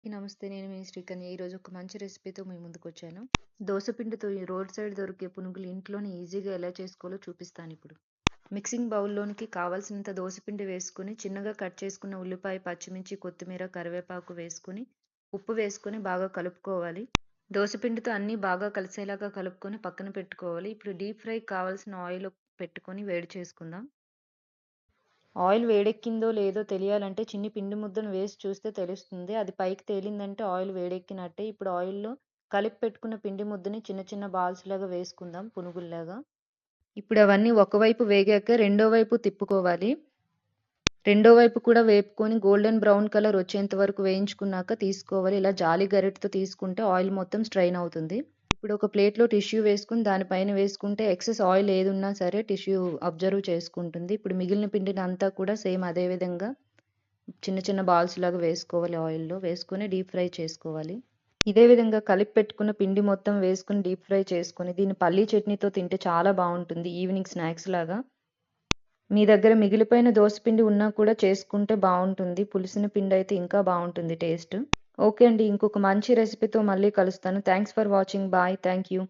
నమస్తే. నేను మీ శ్రీకన్య. ఈరోజు ఒక మంచి రెసిపీతో మీ ముందుకొచ్చాను. దోసపిండితో ఈ రోడ్ సైడ్ దొరికే పునుగులు ఇంట్లోనే ఈజీగా ఎలా చేసుకోవాలో చూపిస్తానిప్పుడు. మిక్సింగ్ బౌల్‌లోనికి కావాల్సినంత దోసపిండి వేసుకొని, చిన్నగా కట్ చేసుకున్న ఉల్లిపాయ, పచ్చిమిర్చి, కొత్తిమీర, కరివేపాకు వేసుకొని, ఉప్పు వేసుకొని బాగా కలుపుకోవాలి. దోసపిండితో అన్నీ బాగా కలిసేలాగా కలుపుకొని పక్కన పెట్టుకోవాలి. ఇప్పుడు డీప్ ఫ్రైకి కావాల్సిన ఆయిల్ పెట్టుకొని వేడి చేసుకుందాం. ఆయిల్ వేడెక్కిందో లేదో తెలియాలంటే చిన్ని పిండి ముద్దను వేసి చూస్తే తెలుస్తుంది. అది పైకి తేలిందంటే ఆయిల్ వేడెక్కినట్టే. ఇప్పుడు ఆయిల్‌లో కలిపి పెట్టుకున్న పిండి ముద్దని చిన్న చిన్న బాల్స్ లాగా వేసుకుందాం పునుగుల్లాగా. ఇప్పుడు అవన్నీ ఒకవైపు వేగాక రెండో వైపు తిప్పుకోవాలి. రెండో వైపు కూడా వేపుకొని గోల్డెన్ బ్రౌన్ కలర్ వచ్చేంత వరకు వేయించుకున్నాక తీసుకోవాలి. ఇలా జాలి గరిటెతో తీసుకుంటే ఆయిల్ మొత్తం స్ట్రెయిన్ అవుతుంది. ఇప్పుడు ఒక ప్లేట్‌లో టిష్యూ వేసుకొని దానిపైన వేసుకుంటే ఎక్సెస్ ఆయిల్ ఏదున్నా సరే టిష్యూ అబ్జర్వ్ చేసుకుంటుంది. ఇప్పుడు మిగిలిన పిండిని అంతా కూడా సేమ్ అదే విధంగా చిన్న చిన్న బాల్స్ లాగా వేసుకోవాలి. ఆయిల్‌లో వేసుకొని డీప్ ఫ్రై చేసుకోవాలి. ఇదే విధంగా కలిపి పెట్టుకున్న పిండి మొత్తం వేసుకొని డీప్ ఫ్రై చేసుకొని దీన్ని పల్లీ చట్నీతో తింటే చాలా బావుంటుంది ఈవినింగ్ స్నాక్స్ లాగా. మీ దగ్గర మిగిలిపోయిన దోసపిండి ఉన్నా కూడా చేసుకుంటే బావుంటుంది. పులిసిన పిండి అయితే ఇంకా బావుంటుంది టేస్ట్. ఓకే అండి. ఇంకొక మంచి రెసిపీతో మళ్ళీ కలుస్తాను. Thanks for watching. Bye. Thank you.